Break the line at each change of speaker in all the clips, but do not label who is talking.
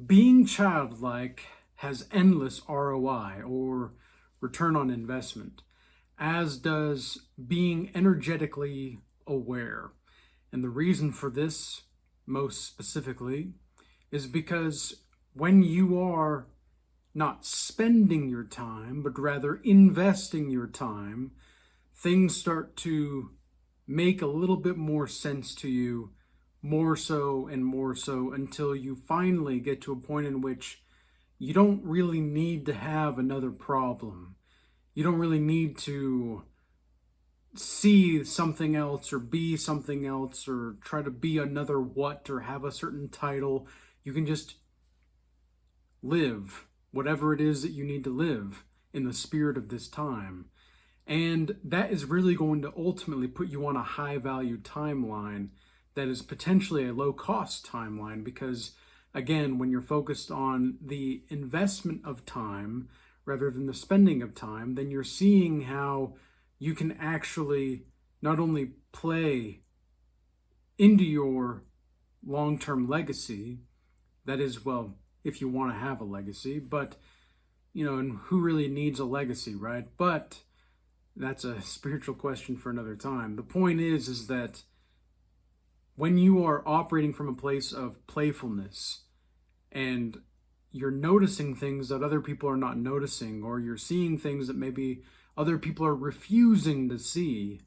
Being childlike has endless ROI, or return on investment, as does being energetically aware. And the reason for this, most specifically, is because when you are not spending your time, but rather investing your time, things start to make a little bit more sense to you, more so and more so, until you finally get to a point in which you don't really need to have another problem. You don't really need to see something else or be something else or try to be another what or have a certain title. You can just live whatever it is that you need to live in the spirit of this time. And that is really going to ultimately put you on a high value timeline that is potentially a low cost timeline, because again, when you're focused on the investment of time rather than the spending of time, then you're seeing how you can actually not only play into your long-term legacy, that is, well, if you want to have a legacy, but and who really needs a legacy, right? But that's a spiritual question for another time. The point is that when you are operating from a place of playfulness and you're noticing things that other people are not noticing, or you're seeing things that maybe other people are refusing to see,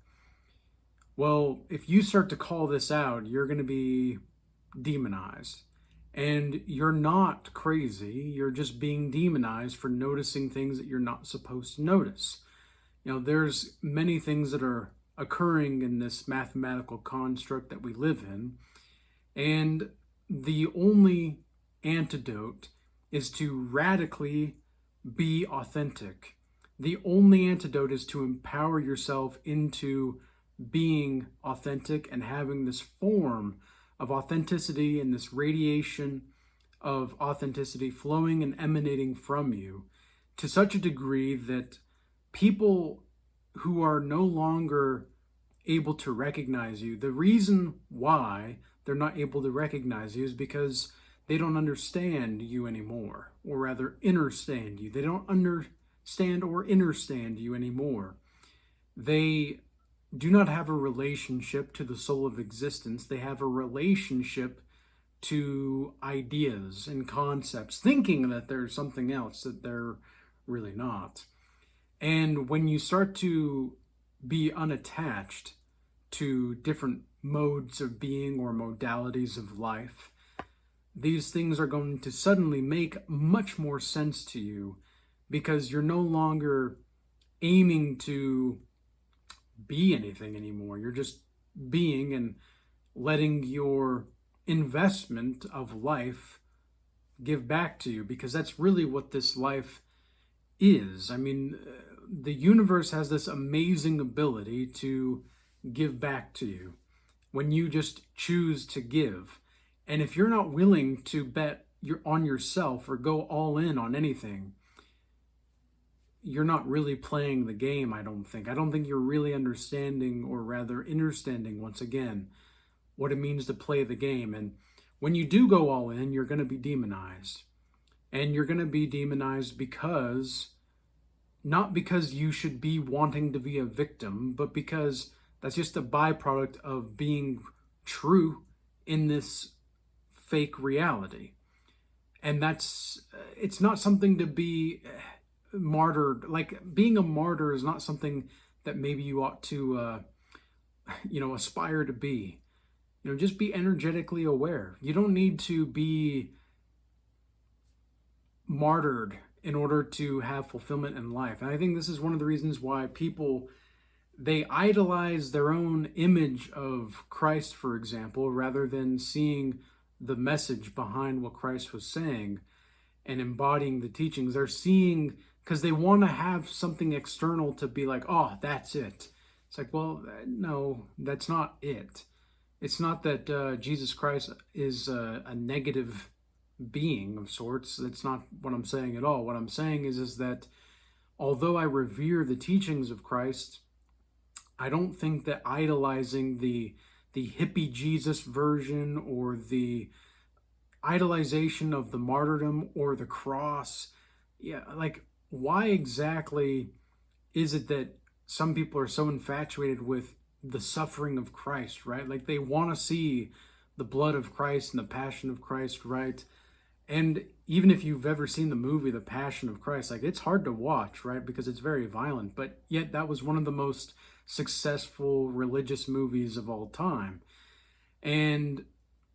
well, if you start to call this out, you're going to be demonized. And you're not crazy, you're just being demonized for noticing things that you're not supposed to notice. There's many things that are occurring in this mathematical construct that we live in, and the only antidote is to radically be authentic. The only antidote is to empower yourself into being authentic and having this form of authenticity and this radiation of authenticity flowing and emanating from you to such a degree that people who are no longer able to recognize you, the reason why they're not able to recognize you is because they don't understand you anymore, or rather understand you. They don't understand or understand you anymore. They do not have a relationship to the soul of existence. They have a relationship to ideas and concepts, thinking that there's something else that they're really not. And when you start to be unattached to different modes of being or modalities of life, these things are going to suddenly make much more sense to you, because you're no longer aiming to be anything anymore. You're just being and letting your investment of life give back to you, because that's really what this life is. I mean, the universe has this amazing ability to give back to you when you just choose to give. And if you're not willing to bet on yourself or go all in on anything, you're not really playing the game, I don't think. I don't think you're really understanding, or rather understanding, once again, what it means to play the game. And when you do go all in, you're going to be demonized. And you're going to be demonized not because you should be wanting to be a victim, but because that's just a byproduct of being true in this fake reality. And it's not something to be martyred. Like, being a martyr is not something that maybe you ought to aspire to be. Just be energetically aware. You don't need to be martyred in order to have fulfillment in life. And I think this is one of the reasons why people, they idolize their own image of Christ, for example, rather than seeing the message behind what Christ was saying and embodying the teachings. They're seeing, because they want to have something external to be like, oh, that's it. It's like, well, no, that's not it. It's not that Jesus Christ is a negative being of sorts. That's not what I'm saying at all. What I'm saying is that although I revere the teachings of Christ, I don't think that idolizing the hippie Jesus version or the idolization of the martyrdom or the cross. Yeah, like, why exactly is it that some people are so infatuated with the suffering of Christ, right? Like, they want to see the blood of Christ and the passion of Christ, right? And even if you've ever seen the movie The Passion of Christ, like, it's hard to watch, right? Because it's very violent, but yet that was one of the most successful religious movies of all time. And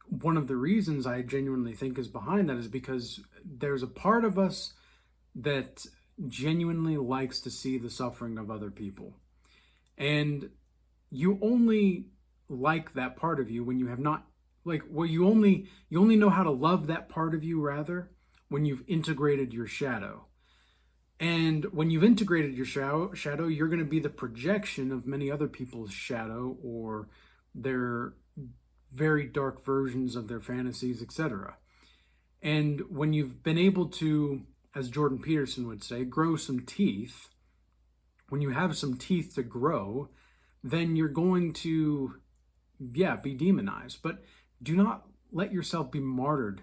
one of the reasons I genuinely think is behind that is because there's a part of us that genuinely likes to see the suffering of other people. And you only like that part of you when you have not, like, well, you only know how to love that part of you, rather, when you've integrated your shadow. And when you've integrated your shadow, you're going to be the projection of many other people's shadow or their very dark versions of their fantasies, etc. And when you've been able to, as Jordan Peterson would say, grow some teeth, when you have some teeth to grow, then you're going to, yeah, be demonized. But do not let yourself be martyred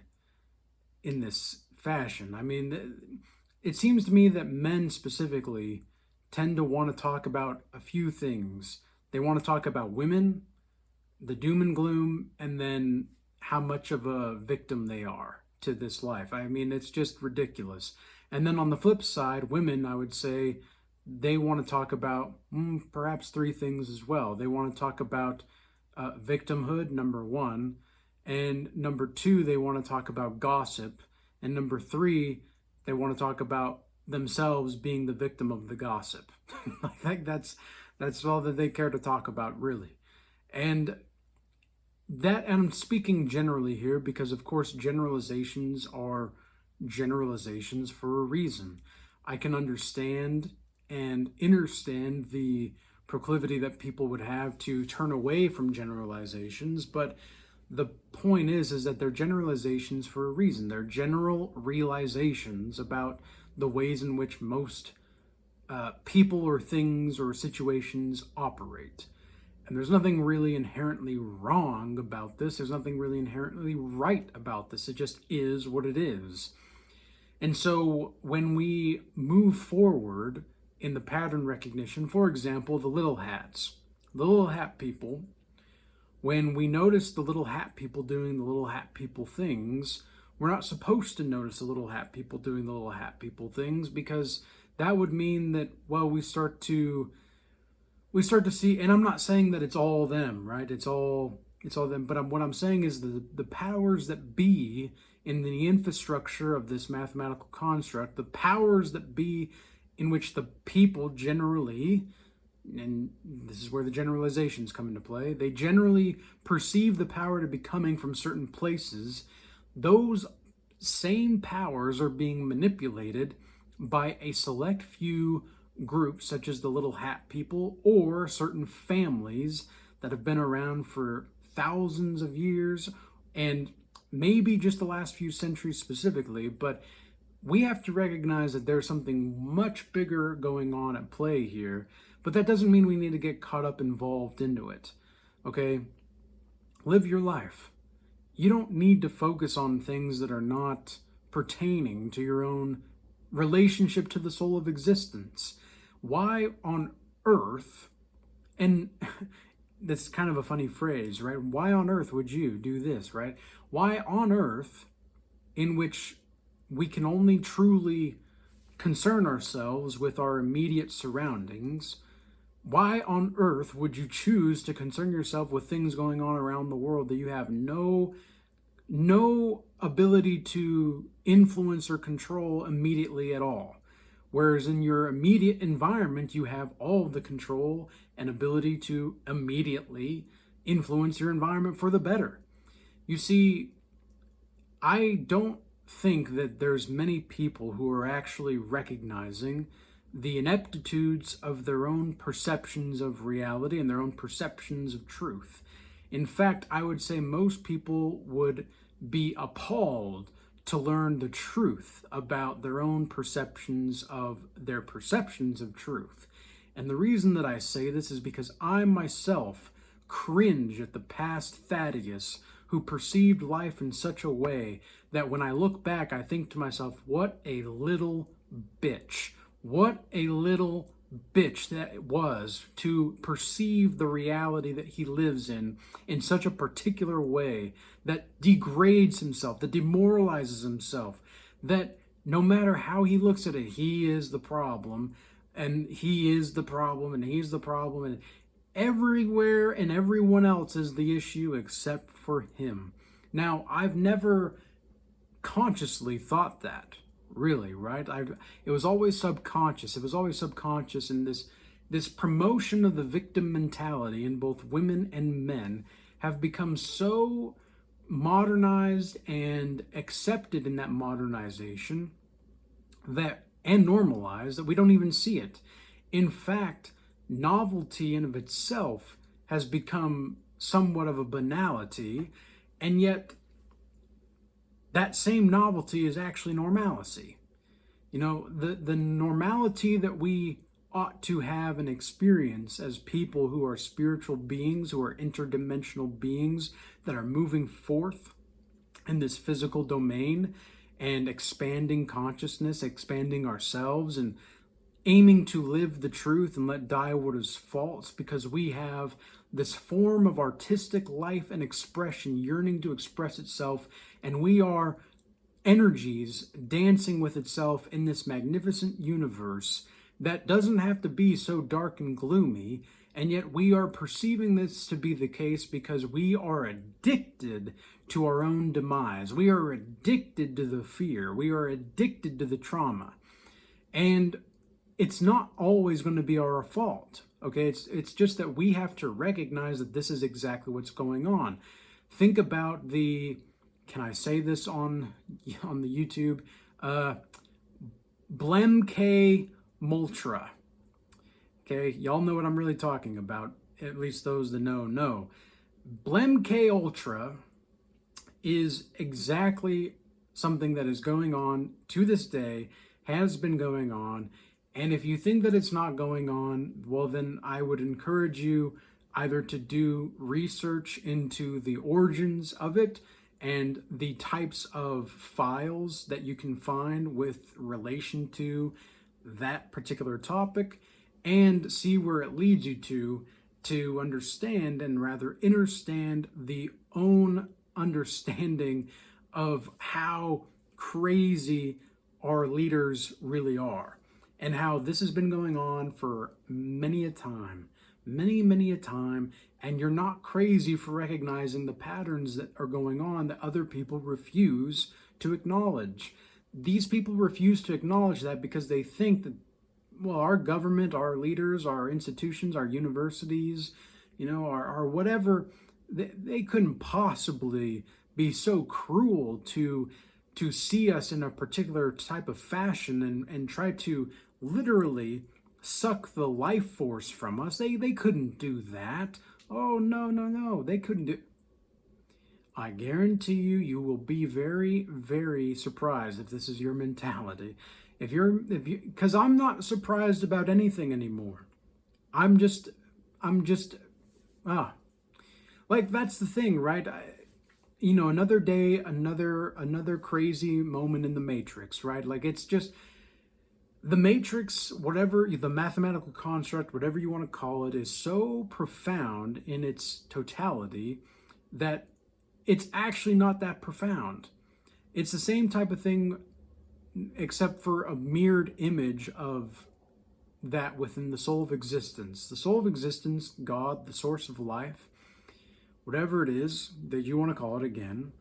in this fashion. I mean, it seems to me that men specifically tend to want to talk about a few things. They want to talk about women, the doom and gloom, and then how much of a victim they are to this life. I mean, it's just ridiculous. And then on the flip side, women, I would say, they want to talk about perhaps three things as well. They want to talk about victimhood, number one. And number two, they want to talk about gossip. And number three, they want to talk about themselves being the victim of the gossip. I think that's all that they care to talk about, really. And I'm speaking generally here because, of course, generalizations are generalizations for a reason. I can understand and understand the proclivity that people would have to turn away from generalizations, but the point is that they're generalizations for a reason. They're general realizations about the ways in which most people or things or situations operate. And there's nothing really inherently wrong about this. There's nothing really inherently right about this. It just is what it is. And so when we move forward in the pattern recognition, for example, the little hats, the little hat people, when we notice the little hat people doing the little hat people things, we're not supposed to notice the little hat people doing the little hat people things, because that would mean that, well, we start to see, and I'm not saying that it's all them, right? It's all them, but what I'm saying is the powers that be in the infrastructure of this mathematical construct, the powers that be in which the people generally, and this is where the generalizations come into play, they generally perceive the power to be coming from certain places. Those same powers are being manipulated by a select few groups, such as the little hat people, or certain families that have been around for thousands of years, and maybe just the last few centuries specifically. But we have to recognize that there's something much bigger going on at play here, but that doesn't mean we need to get caught up involved into it. Okay? Live your life. You don't need to focus on things that are not pertaining to your own relationship to the soul of existence. Why on earth, and that's kind of a funny phrase, right? Why on earth would you do this, right? Why on earth, in which we can only truly concern ourselves with our immediate surroundings, why on earth would you choose to concern yourself with things going on around the world that you have no ability to influence or control immediately at all? Whereas in your immediate environment, you have all of the control and ability to immediately influence your environment for the better. You see, I don't think that there's many people who are actually recognizing the ineptitudes of their own perceptions of reality and their own perceptions of truth. In fact, I would say most people would be appalled to learn the truth about their own perceptions of truth. And the reason that I say this is because I myself cringe at the past Thaddeus who perceived life in such a way that when I look back, I think to myself, what a little bitch. What a little bitch that it was to perceive the reality that he lives in such a particular way that degrades himself, that demoralizes himself, that no matter how he looks at it, he is the problem, and he is the problem, and he's the problem, and everywhere and everyone else is the issue except for him. Now, I've never consciously thought that, really, right? It was always subconscious. It was always subconscious, and this promotion of the victim mentality in both women and men have become so modernized and accepted in that modernization that and normalized that we don't even see it. In fact, novelty in of itself has become somewhat of a banality, and yet that same novelty is actually normalcy. You know, the normality that we ought to have and experience as people who are spiritual beings, who are interdimensional beings that are moving forth in this physical domain and expanding consciousness, expanding ourselves, and aiming to live the truth and let die what is false, because we have this form of artistic life and expression yearning to express itself, and we are energies dancing with itself in this magnificent universe that doesn't have to be so dark and gloomy, and yet we are perceiving this to be the case because we are addicted to our own demise. We are addicted to the fear. We are addicted to the trauma. And it's not always going to be our fault. Okay, it's just that we have to recognize that this is exactly what's going on. Think about can I say this on the YouTube? Blemk Multra. Okay, y'all know what I'm really talking about. At least those that know. Blemk Ultra is exactly something that is going on to this day, has been going on. And if you think that it's not going on, well, then I would encourage you either to do research into the origins of it and the types of files that you can find with relation to that particular topic, and see where it leads you to understand and rather understand the own understanding of how crazy our leaders really are, and how this has been going on for many a time, and you're not crazy for recognizing the patterns that are going on that other people refuse to acknowledge. These people refuse to acknowledge that because they think that, well, our government, our leaders, our institutions, our universities, our whatever, they couldn't possibly be so cruel to see us in a particular type of fashion and try to literally suck the life force from us. They couldn't do that. Oh, no, they couldn't do. I guarantee you will be very, very surprised if this is your mentality. Because I'm not surprised about anything anymore. I'm just, like, that's the thing, right? Another day, another crazy moment in the Matrix, right? Like, it's just, the Matrix, whatever, the mathematical construct, whatever you want to call it, is so profound in its totality that it's actually not that profound. It's the same type of thing, except for a mirrored image of that within the soul of existence. The soul of existence, God, the source of life, whatever it is that you want to call it again,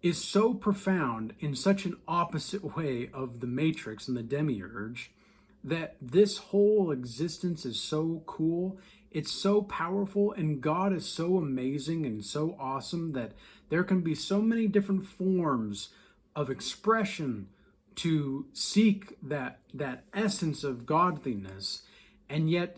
is so profound in such an opposite way of the Matrix and the demiurge that this whole existence is so cool. It's so powerful, and God is so amazing and so awesome that there can be so many different forms of expression to seek that essence of godliness, and yet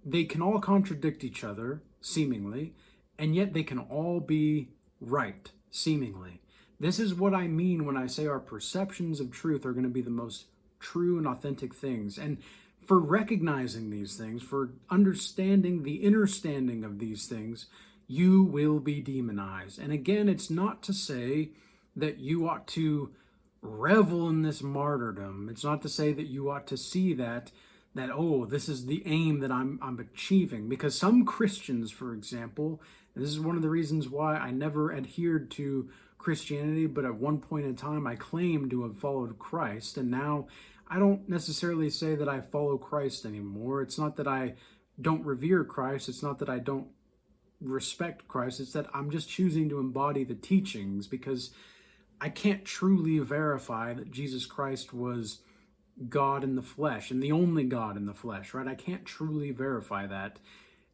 they can all contradict each other, seemingly, and yet they can all be right, seemingly. This is what I mean when I say our perceptions of truth are going to be the most true and authentic things. And for recognizing these things, for understanding the understanding of these things, you will be demonized. And again, it's not to say that you ought to revel in this martyrdom. It's not to say that you ought to see that oh, this is the aim that I'm achieving. Because some Christians, for example, and this is one of the reasons why I never adhered to Christianity, but at one point in time I claimed to have followed Christ, and now I don't necessarily say that I follow Christ anymore. It's not that I don't revere Christ. It's not that I don't respect Christ. It's that I'm just choosing to embody the teachings, because I can't truly verify that Jesus Christ was God in the flesh and the only God in the flesh, right? I can't truly verify that.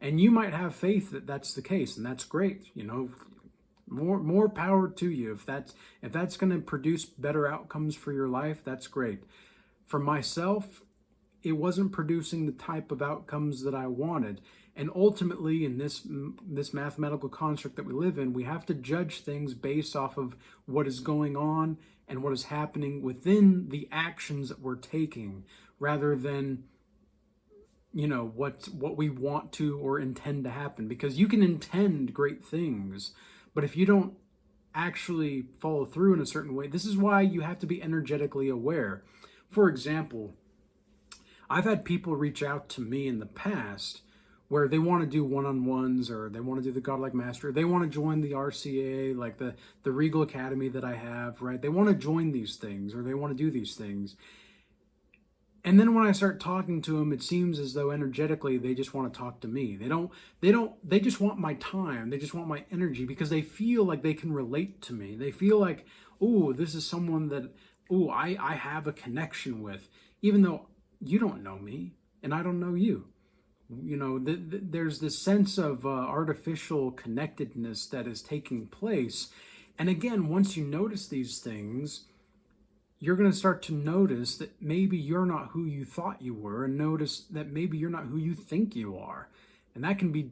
And you might have faith that that's the case, and that's great. You know, more power to you. If that's going to produce better outcomes for your life, that's great. For myself, it wasn't producing the type of outcomes that I wanted. And ultimately, in this mathematical construct that we live in, we have to judge things based off of what is going on and what is happening within the actions that we're taking, rather than, you know, what we want to or intend to happen. Because you can intend great things, but if you don't actually follow through in a certain way, this is why you have to be energetically aware. For example, I've had people reach out to me in the past where they want to do one-on-ones, or they want to do the Godlike Master. They want to join the RCA, like the Regal Academy that I have, right? They want to join these things, or they want to do these things. And then when I start talking to them, it seems as though energetically they just want to talk to me. They just want my time. They just want my energy, because they feel like they can relate to me. They feel like, oh, this is someone that, oh, I have a connection with, even though you don't know me and I don't know you. You know, there's this sense of artificial connectedness that is taking place. And again, once you notice these things, you're going to start to notice that maybe you're not who you thought you were, and notice that maybe you're not who you think you are. And that can be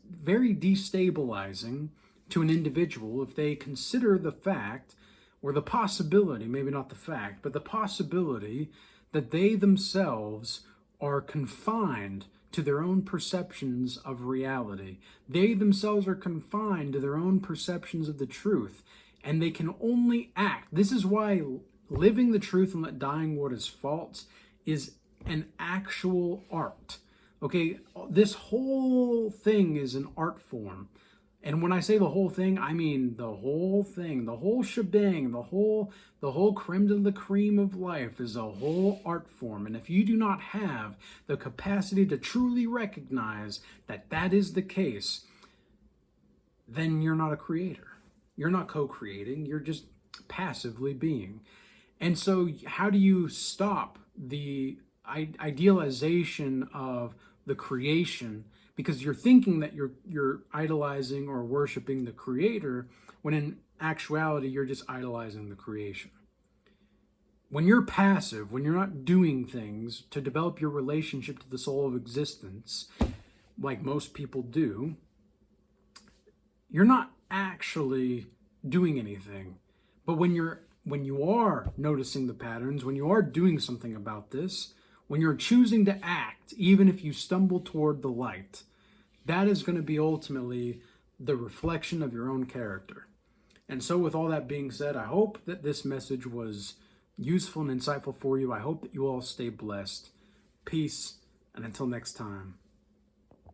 very destabilizing to an individual if they consider the fact, or the possibility, maybe not the fact, but the possibility that they themselves are confined to their own perceptions of reality. They themselves are confined to their own perceptions of the truth, and they can only act. This is why living the truth and let dying what is false is an actual art. Okay, this whole thing is an art form. And when I say the whole thing, I mean the whole thing, the whole shebang, the whole creme de la creme of life is a whole art form. And if you do not have the capacity to truly recognize that that is the case, then you're not a creator. You're not co-creating, you're just passively being. And so how do you stop the idealization of the creation? Because you're thinking that you're idolizing or worshiping the creator, when in actuality you're just idolizing the creation. When you're passive, when you're not doing things to develop your relationship to the soul of existence, like most people do, you're not actually doing anything. But when you are noticing the patterns, when you are doing something about this, when you're choosing to act, even if you stumble toward the light, that is going to be ultimately the reflection of your own character. And so with all that being said, I hope that this message was useful and insightful for you. I hope that you all stay blessed. Peace, and until next time.